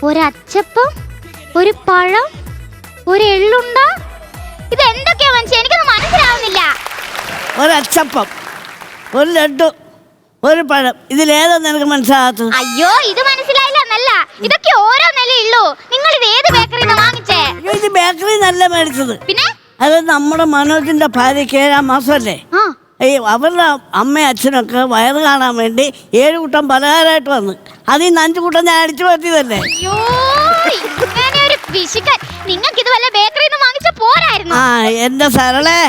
ഒരച്ചപ്പം, ഒരു പഴം, ഒരു എള്ളുണ്ട. ഇത് എന്തൊക്കെയാ മനുഷ്യ? എനിക്കൊന്നും മനസ്സിലാവുന്നില്ല. ഒരച്ചപ്പം, ഒരു ലഡു, ഒരു പഴം. ഇതിലേതാ നിനക്ക് മനസ്സിലാകാത്തത്? അയ്യോ, ഇത് മനസ്സിലായില്ല എന്നല്ല, ഇതൊക്കെ ഓരോ നിലയുള്ളൂ. നിങ്ങൾ ഇത് ഏത് ബേക്കറിന്ന് വാങ്ങിച്ചേ? ഇത് ബേക്കറി നല്ല മേടിച്ചത്. പിന്നെ അത് നമ്മുടെ മനോജിന്റെ ഭാര്യയ്ക്ക് 7-ാം മാസമല്ലേ. അവരുടെ അമ്മയും അച്ഛനൊക്കെ വയറ് കാണാൻ വേണ്ടി 7 കൂട്ടം പലഹാരമായിട്ട് വന്ന് അതിൽ നിന്ന് 5 കൂട്ടം ഞാൻ അടിച്ചു പറ്റിയതല്ലേ. നിങ്ങൾക്ക് ഇത് വല്ല ബേക്കറിന്ന് വാങ്ങിച്ച പോരായിരുന്നു. എന്റെ സരളേ,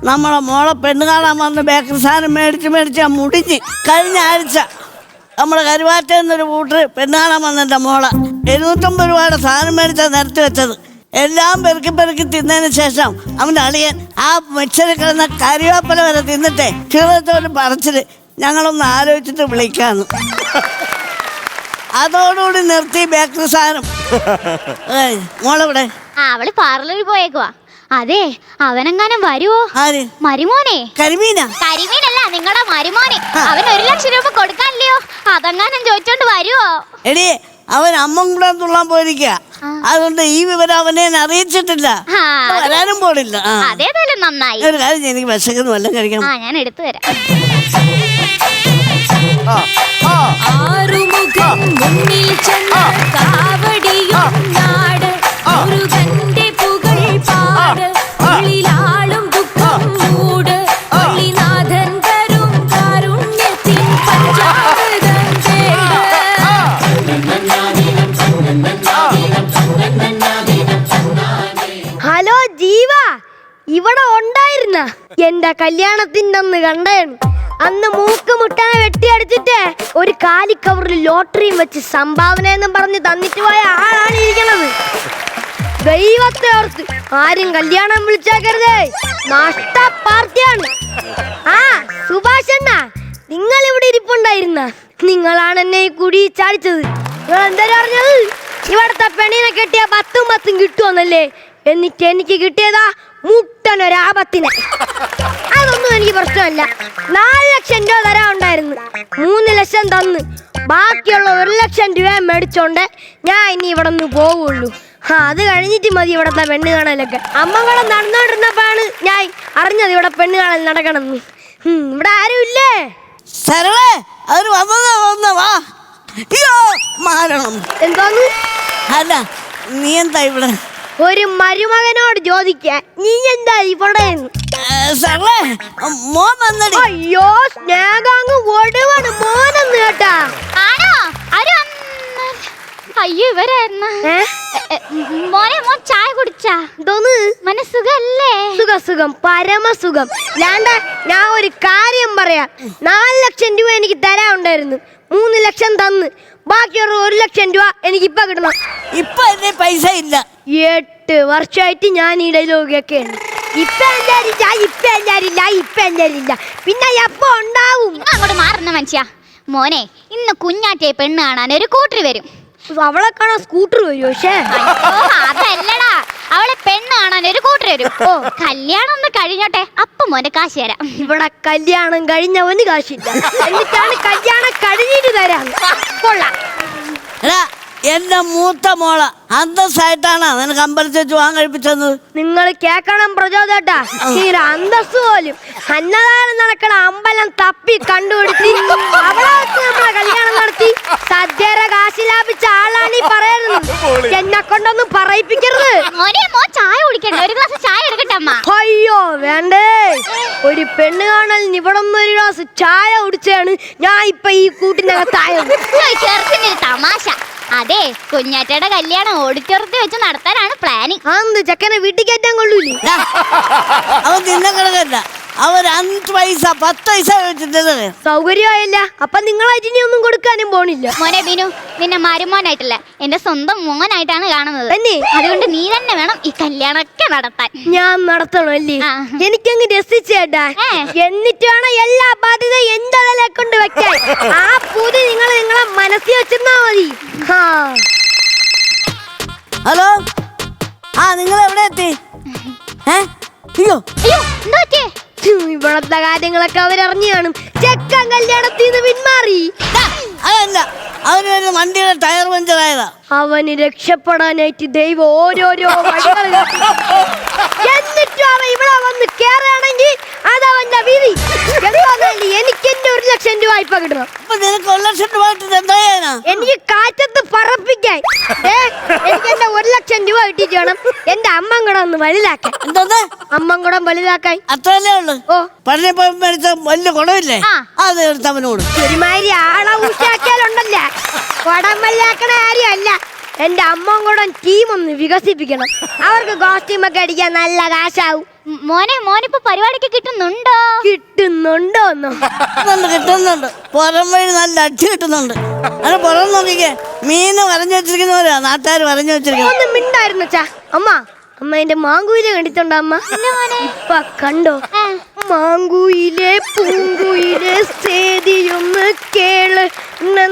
നമ്മളെ മോളെ പെണ്ണ് കാണാൻ വന്ന് ബേക്കറി സാധനം മേടിച്ച് മുടിഞ്ഞ്. കഴിഞ്ഞ ആഴ്ച നമ്മുടെ കരുവാറ്റെന്നൊരു കൂട്ടർ പെണ്ണ് കാണാൻ വന്നെൻ്റെ മോളെ 750 രൂപയുടെ സാധനം മേടിച്ചാൽ നിരത്തി വെച്ചത്. എല്ലാം പെറുക്കി തിന്നതിന് ശേഷം അവൻ്റെ അളിയൻ ആ മിക്സറിൽ കിടന്ന കരിവേപ്പില വരെ തിന്നിട്ടേ ചെറുതോട് പറച്ചില് ഞങ്ങളൊന്ന് ആലോചിച്ചിട്ട് വിളിക്കാന്ന്. അതോടുകൂടി നിർത്തി ബേക്കറി സാധനം. മോളെവിടെ? അവള് പാർലറിൽ പോയേക്കുവാ. അതെ, അവനെങ്ങാനും വരുവോ? ആര്? മരുമോനെ. കരിമീനല്ല, നിങ്ങളുടെ മരുമോനെ. അവൻ 1 ലക്ഷം രൂപ കൊടുക്കാനില്ലയോ? അതെങ്ങാനും ചോദിച്ചോണ്ട് വരുവോ? എടി, അവൻ അമ്മ കൂടെ തുള്ളാൻ പോയിരിക്കുക. അതുകൊണ്ട് ഈ വിവരം അവനെ അറിയിച്ചിട്ടില്ല, വരാനും പോടില്ല. അതേതായാലും നന്നായി. ഒരു കാര്യം, എനിക്ക് വിശക്കുന്നു, വല്ലതും കഴിക്കണം. ഞാൻ എടുത്തു തരാം. ആറുമുഖം മുന്നിൽ ചെന്ന കാവടിയും നാട് മുരുകന്റെ പുകൾ പാട് ഉള്ളിലാളും ദുഃഖം മൂട് ഒളിനാഥൻ തരും കാരുണ്യത്തിൻ പഞ്ചാമൃതം തേട്. ഹലോ ജീവ, ഇവിടെ ഉണ്ടായിരുന്ന? എന്റെ കല്യാണത്തിന്റെ അന്ന് കണ്ടായിരുന്നു. അന്ന് മൂക്ക് മുട്ടനെ വെട്ടിയടിച്ചിട്ട് ഒരു കാലിക്കവറിൽ ലോട്ടറിയും വെച്ച് സംഭാവന എന്നും പറഞ്ഞ് തന്നിട്ട് പോയ ആളാണ് ഇരിക്കണത്. ദൈവത്തെ ഓർത്ത് ആരും കല്യാണം വിളിച്ചേക്കരുതേ, നഷ്ട പാർട്ടിയാണ്. സുഭാഷണ്ണ, നിങ്ങൾ ഇവിടെ ഇരിപ്പുണ്ടായിരുന്ന? നിങ്ങളാണ് എന്നെ ഈ കുടി ചാടിച്ചത്. നിങ്ങൾ എന്താ പറഞ്ഞത്? ഇവിടത്തെ പെണ്ണിനെ കെട്ടിയ 10 കിട്ടുമെന്നല്ലേ? എന്നിട്ട് എനിക്ക് കിട്ടിയതാ മുട്ടനൊരാപത്തിന്. അതൊന്നും എനിക്ക് പ്രശ്നമല്ല. 4 ലക്ഷം രൂപ തരാൻ ഉണ്ടായിരുന്നു. 3 ലക്ഷം തന്ന് ബാക്കിയുള്ള 1 ലക്ഷം രൂപ മേടിച്ചോണ്ട് ഞാൻ ഇനി ഇവിടെ നിന്ന് പോവുള്ളൂ. അത് കഴിഞ്ഞിട്ട് മതി ഇവിടത്തെ പെണ്ണ് കാണലൊക്കെ. അമ്മകളെ നടന്നോണ്ടിരുന്നപ്പോഴാണ് ഞാൻ അറിഞ്ഞത് ഇവിടെ പെണ്ണ് കാണൽ നടക്കണമെന്ന്. ഇവിടെ ആരും ഇല്ലേ? സരളേ, അവര് വന്നതാ. എന്തോന്ന്? അല്ല, നീ എന്താ ഇവിടെ? ഒരു മരുമകനോട് ചോദിക്കാൻ നീ എന്താ ഇവിടെ? മോൻ വന്നടി. അയ്യോ, സ്നേഹങ്ങ് ഒടുവാണ് മോനെന്ന് കേട്ടാ. ആണോ? അയ്യോ, ഇവരായിരുന്ന. മോനെ, മോൻ ചായ കുടിച്ചാ? എന്തോന്ന്? മനസ്സുഖല്ലേ? സുഖം, പരമസുഖം. ഞാൻ ഒരു കാര്യം പറയാം. 4 ലക്ഷം രൂപ എനിക്ക് തരാൻ ഉണ്ടായിരുന്നു. 3 ലക്ഷം തന്ന് ബാക്കിയുള്ള 1 ലക്ഷം രൂപ എനിക്ക് ഇപ്പൊ കിട്ടണം. ഇപ്പൊ എന്റെ പൈസ ഇല്ല. 8 വർഷമായിട്ട് ഞാൻ ഈ ഡയലോഗൊക്കെ ഉണ്ട്. ഇപ്പൊ എല്ലാരില്ല. പിന്നെ എപ്പോ ഉണ്ടാവും? അങ്ങോട്ട് മാറുന്ന മനുഷ്യ. മോനെ, ഇന്ന് കുഞ്ഞാറ്റെ പെണ്ണ് കാണാൻ ഒരു കൂട്ടർ വരും. അവളെ കാണാൻ സ്കൂട്ടർ വരും. പക്ഷേ അതല്ലടാ, അവളെ പെണ്ണ് കാണാൻ ഒരു കൂട്ടർ വരും. കല്യാണം ഒന്ന് കഴിഞ്ഞോട്ടെ, അപ്പൊ മോനെ കാശ് തരാം. ഇവിടെ കല്യാണം കഴിഞ്ഞവന് കാശില്ല, എന്നിട്ടാണ് കല്യാണം കഴിഞ്ഞിട്ട് തരാം. കൊള്ളാം. എന്റെ മൂത്ത മോള അന്തസ്സായിട്ടാണ് നിനക്ക് അമ്പലത്തിൽ വെച്ച് വാങ്ങാൻ കഴിപ്പിച്ചത്. നിങ്ങൾ കേക്കണം പ്രചോദേട്ടാ, ഈ അന്തസ് പോലും അന്നദാനം നടക്കണ അമ്പലം തപ്പി കണ്ടുപിടിച്ച് അവിടെ വെച്ച് നമ്മളെ കല്യാണം നടത്തി സദ്യയുടെ കാശ് ലാഭിച്ച ആളാണ് ഈ പറയുന്നത്. എന്നെ കൊണ്ടൊന്നും പറയിപ്പിക്കരുത്. മോൻ ചായ കുടിക്കണ്ട, ഒരു ഗ്ലാസ് ചായ എടുക്കട്ടെ അമ്മ. അയ്യോ വേണ്ടേ, ഒരു പെണ്ണ് കാണലിന് ഇവിടെ നിന്ന് ഒരു ഗ്ലാസ് ചായ കുടിച്ചാണ് ഞാൻ ഇപ്പൊ ഈ കൂട്ടിനകത്തായത്. ചെറുതിനൊരു തമാശ. അതെ, കുഞ്ഞാറ്റയുടെ കല്യാണം ഓഡിറ്റോറിയത്തിൽ വെച്ച് നടത്താനാണ് പ്ലാനിങ്. ചെക്കനെ വീട്ടിൽ കയറ്റാൻ കൊള്ളൂലേ? അവൻ നിന്നെ കിടക്കല്ല, അവർ 5 പൈസ 10 പൈസ വെച്ചിട്ടത് സൗകര്യമായില്ല. അപ്പൊ നിങ്ങൾ അജിനി ഒന്നും കൊടുക്കാനും പോണില്ല. മോനെ ബിനു, നിന്നെ മരുമോനായിട്ടല്ല എന്റെ സ്വന്തം മോനായിട്ടാണ് കാണുന്നത്. അതുകൊണ്ട് നീ തന്നെ വേണം ഈ കല്യാണമൊക്കെ നടത്താൻ. ഞാൻ നടത്തണല്ലേ? എനിക്കങ്ങ് രസിച്ചേട്ടാ. എന്നിട്ട് വേണം എല്ലാ ബാധ്യതയും എന്റെ തലയെ കൊണ്ട് വെക്കാൻ. ആ പൂതി നിങ്ങളെ മനസ്സിൽ വെച്ചിരുന്നാ മതി. ഹലോ, നിങ്ങൾ എവിടെ എത്തി? അയ്യോ, എന്താ പറ്റിയേ? ഇവിടത്തെ കാര്യങ്ങളൊക്കെ അവരറിഞ്ഞു കാണും. ചെക്കൻ കല്യാണത്തിൽ നിന്ന് പിന്മാറി. അതല്ല, അവനൊരു വണ്ടിയുടെ ടയർ പഞ്ചറായതാ. അവന് രക്ഷപ്പെടാനായിട്ട് ദൈവം ഓരോരോ വഴികൾ കാട്ടി. എന്നിട്ടും അവൻ ഇവിടെ വന്ന് കേറുകയാണെങ്കിൽ അതവന്റെ വിധി. എന്തായാലും എനിക്ക് എന്റെ 1 ലക്ഷം രൂപ വായ്പ കിട്ടണം. അപ്പൊ നിനക്ക് 1 ലക്ഷം രൂപ കിട്ടുന്നത് എന്താ ചെയ്യാനാ? എനിക്ക് കാറ്റത്ത് പറപ്പിക്കാൻ. എനിക്ക് എന്റെ 1 ലക്ഷം രൂപ കിട്ടിയിട്ട് വേണം എന്റെ അമ്മങ്കുടം ഒന്ന് വലുതാക്കാൻ. എന്തോന്ന്? അമ്മങ്കുടം വലുതാക്കാൻ. അത്രല്ലേ ഉള്ളു? ഓ, പറഞ്ഞപ്പോ മേടിച്ച വലിയ കുടമില്ലേ, അത് എടുത്ത് അവനോട്. ഒരുമാതിരി ആളെ ഊശാക്കിയാലുണ്ടല്ല, കുടം വലുതാക്കണ കാര്യമല്ല. എന്റെ അമ്മങ്കുടം ടീം ഒന്ന് വികസിപ്പിക്കണം. അവർക്ക് കോസ്റ്റ്യൂമൊക്കെ അടിക്കാൻ നല്ല കാശാവും. മോനിപ്പോ പരിപാടിക്ക് കിട്ടുന്നുണ്ടോ? കിട്ടുന്നുണ്ടോന്നോ? കിട്ടുന്നുണ്ട്. പുറം വഴി നല്ല അടിച്ചു കിട്ടുന്നുണ്ട്. അത് പുറം നോക്കിക്കേ, മീന് വരഞ്ഞു വെച്ചിരിക്കുന്നവരാ നാട്ടുകാർ വരഞ്ഞു വെച്ചിരിക്കുന്നത്. ഒന്ന് മിണ്ടായിരുന്നു ചാ. അമ്മ എന്റെ മാങ്കുയിലെ കണ്ടിട്ടുണ്ടോ അമ്മ? ഇപ്പൊ കണ്ടോ? മാങ്കുയിലെ പൂങ്കുയിലെ സേതിയൊന്ന് കേള്,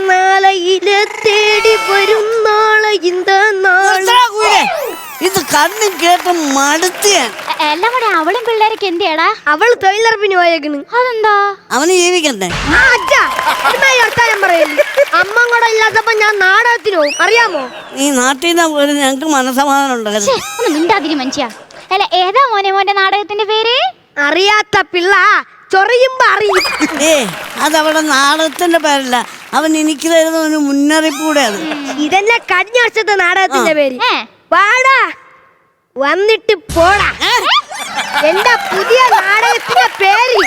നാളയിലെ തേടി വരും നാളെ ഇന്ത നാളെ. ഇത് കണ്ണും കേട്ടും മടുത്തിയാൻ. എല്ലാം കൂടെ അവളും പിള്ളേരൊക്കെ എന്തിയാടാ? അവള് തൊഴിലുറപ്പിന് പോയേക്കണ്. അതെന്താ? അവന് ജീവിക്കണ്ടേ? വർത്താനം പറയല്ലേ. അമ്മ കൂടെ ഇല്ലാത്തപ്പോ ഞാൻ നാടകത്തിന് പോകും, അറിയാമോ? നീ നാട്ടിൽ നിന്ന് പോലും ഞങ്ങക്ക് മനസ്സമാധാനം ഉണ്ടല്ലോ. ഒന്ന് മിണ്ടാതിരി മനുഷ്യ. അല്ല, ഏതാ മോന്റെ നാടകത്തിന്റെ പേര്? അറിയാത്ത പിള്ള ചൊറിയുമ്പോ അറിയും. അതവിടെ നാടകത്തിന്റെ പേരല്ല, അവൻ എനിക്ക് തരുന്ന ഒരു മുന്നറിയിപ്പ് കൂടെ. അത് ഇതെന്നെ കഴിഞ്ഞ വർഷത്തെ നാടകത്തിന്റെ പേര്. വാടാ വന്നിട്ട് പോടാ. എന്റെ പുതിയ നാടകത്തിന്റെ പേര്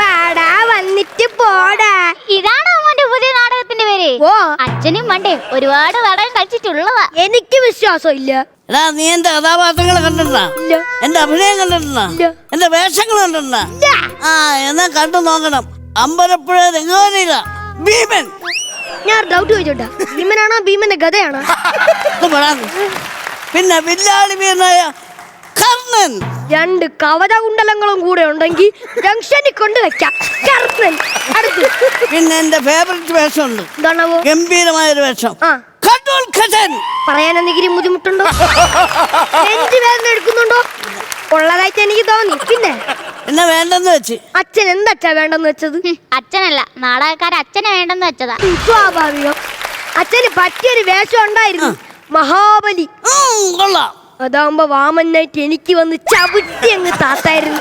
പാടാ വന്നിട്ട് പോടാ. ഇതാണോ മോന്റെ പുതിയ നാടകത്തിന്റെ പേര്? ഓ, അച്ഛനും പണ്ടേ ഒരുപാട് നാടകം കളിച്ചിട്ടുള്ളതാ. എനിക്ക് വിശ്വാസം ഇല്ല. എടാ, നീ എന്റെ കഥാപാത്രങ്ങൾ കണ്ടിട്ടുണ്ടാ? എന്റെ അഭിനയം കണ്ടിട്ടുണ്ടാ? എന്റെ വേഷങ്ങൾ കണ്ടിട്ടുണ്ടാ? എന്നാ കണ്ടു നോക്കണം. അമ്പലപ്പുഴ രംഗോലിയില ഭീമൻ. ഞാൻ ഡൗട്ട് ചോദിച്ചോട്ടാ, ഭീമനാണോ ഭീമന്റെ ഗതയാണോ? പിന്നെ വില്ലാളി വീരനായ കർണൻ. 2 കവചകുണ്ടലങ്ങളും കൂടെ ഉണ്ടെങ്കിൽ ജംഗ്ഷനിൽ കൊണ്ട് വെക്കാം. കർണൻ. അടുത്ത് പിന്നെ എന്റെ ഫേവറേറ്റ് വേഷമുണ്ട്. എന്താണാവോ? ഗംഭീരമായൊരു വേഷം. പറയാൻ എന്തെങ്കിലും ബുദ്ധിമുട്ടുണ്ടോ? നെഞ്ച് വേദന എടുക്കുന്നുണ്ടോ? ഉള്ളതായിട്ട് എനിക്ക് തോന്നി. പിന്നെ എന്നെ വേണ്ടെന്ന് വെച്ച്. അച്ഛൻ എന്താ വേണ്ടെന്ന് വെച്ചത്? അച്ഛനല്ല, നാടകക്കാരൻ അച്ഛനെ വേണ്ടെന്ന് വെച്ചതാ. സ്വാഭാവികം. അച്ഛന് പറ്റിയൊരു വേഷം ഉണ്ടായിരുന്നു, മഹാബലി. കൊള്ളാം. അതാവുമ്പോ വാമനായിട്ട് എനിക്ക് വന്ന് ചവിട്ടി അങ്ങ് താത്തായിരുന്നു.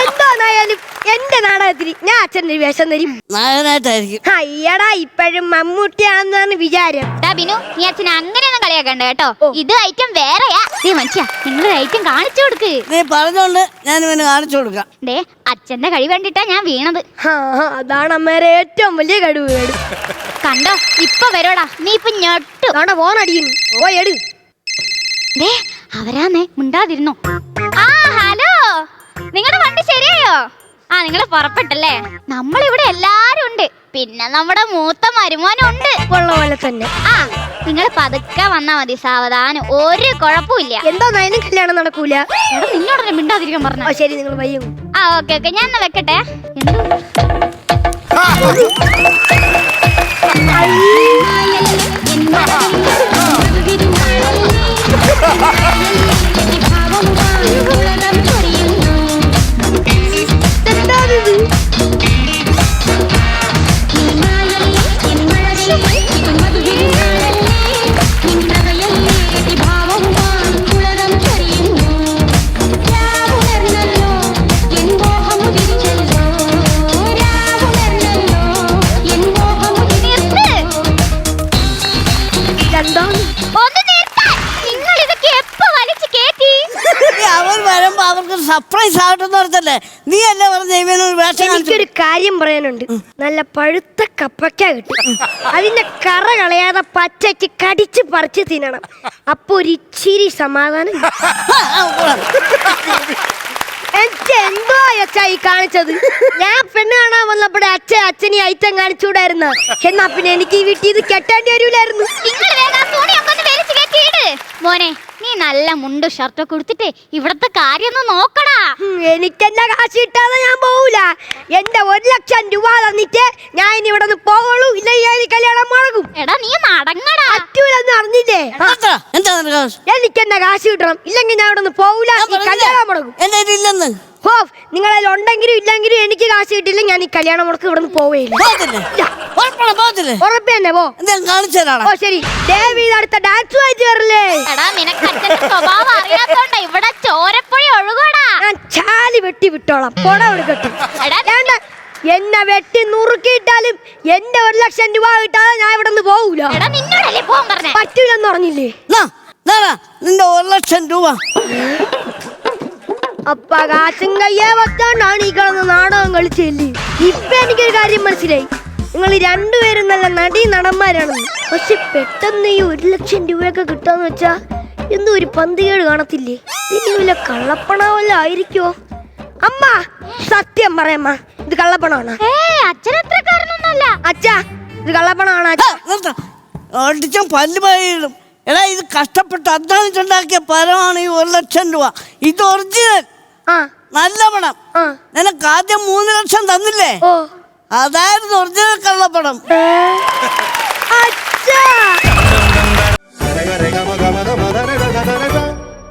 എന്തായാലും എന്റെ നാടകത്തിന് ഞാൻ അച്ഛൻ്റെ വേഷം തരും. നായകനായിട്ടായിരിക്കും. അയ്യടാ, ഇപ്പോഴും മമ്മൂട്ടിയാണെന്നാണ് വിചാരം. ബിനു, നീ അച്ഛനെ അങ്ങനെയൊന്നും കളിയാക്കണ്ട കേട്ടോ. ഇത് ഐറ്റം വേറെയാ. മനുഷ്യ, നിങ്ങൾ ഐറ്റം കാണിച്ചു കൊടുക്ക്. നീ പറഞ്ഞോണ്ട് ഞാൻ ഇവന് കാണിച്ചു കൊടുക്കാം. അച്ഛന്റെ കഴി വേണ്ടിട്ടാ ഞാൻ വീണത്. അതാണ് അമ്മേരെ ഏറ്റവും വലിയ കഴിവ്. കണ്ടോ, ഇപ്പൊ വരോടാ. നീ ഇപ്പൊ ഞെട്ടു. ഫോണടിക്കുന്നു. ഓ, എടു. അവരാന്നേ, മുണ്ടാതിരുന്നോ. ആ, ഹലോ, നിങ്ങളുടെ വണ്ടി ശരിയായോ? നിങ്ങൾ പുറപ്പെട്ടല്ലേ? നമ്മളിവിടെ എല്ലാരും ഉണ്ട്. പിന്നെ നമ്മുടെ മൂത്ത മരുമോനുണ്ട്. ഉള്ള പോലെ തന്നെ. നിങ്ങൾ പതുക്കെ വന്നാ മതി, സാവധാനം. ഒരു കുഴപ്പമില്ല. എന്തായാലും കല്യാണം നടക്കൂല. നിന്നോടല്ലേ മിണ്ടാതിരിക്കാൻ പറഞ്ഞു. ശരി, നിങ്ങൾ വയ്യും. ഓക്കെ, ഞാൻ എന്നാ വെക്കട്ടെ. അവർ വരുമ്പോ അവർക്ക് സർപ്രൈസ് ആവട്ടെന്ന് ഓർത്തല്ലേ നീ അല്ലേ പറഞ്ഞ ഇവനൊരു വേഷം. എനിക്കൊരു കാര്യം പറയാനുണ്ട്. നല്ല പഴുത്ത കപ്പയ്ക്ക കിട്ടും. അതിന്റെ കറ കളയാതെ പച്ചയ്ക്ക് കടിച്ച് പറിച്ച് തിന്നണം. അപ്പൊ ഒരു ഇച്ചിരി സമാധാനം. എനിക്ക് എന്തോ അച്ഛാ ഈ കാണിച്ചത്? ഞാൻ പെണ്ണ് കാണാൻ വന്നപ്പോഴേ അച്ഛനീ ഐറ്റം കാണിച്ചുകൂടായിരുന്ന. എന്നാ പിന്നെ എനിക്ക് ഈ വീട്ടിൽ ഇത് കെട്ടേണ്ടി വരൂലായിരുന്നു. മോനെ, നീ നല്ല മുണ്ട് ഷർട്ടൊക്കെ കൊടുത്തിട്ട് ഇവിടത്തെ കാര്യം ഒന്ന് നോക്കടാ. എനിക്കെന്റെ കാശ് കിട്ടാതെ ഞാൻ പോവൂല. എന്റെ 1 ലക്ഷം രൂപ തന്നിട്ട് ഞാൻ ഇനി ഇവിടെ നിന്ന് പോകുള്ളൂ. ഇല്ല, കല്യാണം മുടങ്ങും. എടാ, നീ നടങ്ങടാ. അറ്റൂലെന്ന് അറിഞ്ഞില്ലേ? എനിക്കെന്റെ കാശ് കിട്ടണം. ഇല്ലെങ്കിൽ ഞാൻ ഇവിടെ നിന്ന് പോവൂല. കല്യാണം മുടങ്ങും. എന്റെ ഇല്ലെന്ന് ഹോ നിങ്ങളതിൽ ഉണ്ടെങ്കിലും ഇല്ലെങ്കിലും എനിക്ക് കാശ് കിട്ടില്ല ഞാൻ ഈ കല്യാണം മുടക്ക് ഇവിടെ നിന്ന് പോവുകയില്ല. പോകത്തില്ലേ? ഉറപ്പാണോ? പോകത്തില്ലേ? ഉറപ്പ് തന്നെ പോ. എന്തെങ്കിലും കാണിച്ചു തരാടാ. ഓ ശരി, ദേവി ഇത് അടുത്ത ഡാൻസ് വായിച്ചു കയറില്ലേ? എടാ നിനക്ക് അച്ഛന്റെ സ്വഭാവം അറിയാത്തോണ്ടാ ഇവിടെ ചോരപ്പുഴ ഒഴുകൂടാ. ഞാൻ ചാലി വെട്ടി വിട്ടോളാം. പോടാ ഒരു കെട്ടും. എടാ വേണ്ട, എന്നെ വെട്ടി നുറുക്കിയിട്ടാലും എന്റെ 1,00,000 രൂപ കിട്ടാതെ ഞാൻ ഇവിടെ നിന്ന് പോകൂല. എടാ നിന്നോടല്ലേ പോകാൻ പറഞ്ഞേ? പറ്റൂലെന്ന് പറഞ്ഞില്ലേ? നിന്റെ 1,00,000 രൂപ. അപ്പ കാശും കയ്യെ വച്ചാണ്ടാണ് ഈ കിടന്ന് നാടകം കളിച്ചില്ലേ. ഇപ്പൊ എനിക്കൊരു കാര്യം മനസ്സിലായി, നിങ്ങൾ രണ്ടുപേരും നല്ല നടീ നടന്മാരാണെന്ന്. പക്ഷെ പെട്ടെന്ന് ഈ 1,00,000 രൂപയൊക്കെ കിട്ടാന്ന് വെച്ചാ എന്തോ ഒരു പന്തികേട് കാണത്തില്ലേ? ഇനി വല്ല കള്ളപ്പണ വല്ല ആയിരിക്കുവോ? അമ്മ സത്യം പറയമ്മ, ഇത് കള്ളപ്പണമാണ്. അച്ഛൻ അത്രക്കാരനൊന്നുമല്ല. അച്ഛാ ഇത് കള്ളപ്പണമാണ്. അടിച്ചാൻ പല്ല് പോയിടും. എടാ ഇത് കഷ്ടപ്പെട്ട് അധ്വാനിച്ചുണ്ടാക്കിയ പരമാണ് ഈ 1,00,000 രൂപ. ഇത് ഒറിജിനൽ ആ നല്ല പണം. ആ നിനക്ക് ആദ്യം 3 ലക്ഷം തന്നില്ലേ? ഓ അതായിരുന്നു ഒറിജിനൽ കള്ളപ്പണം. അച്ഛാ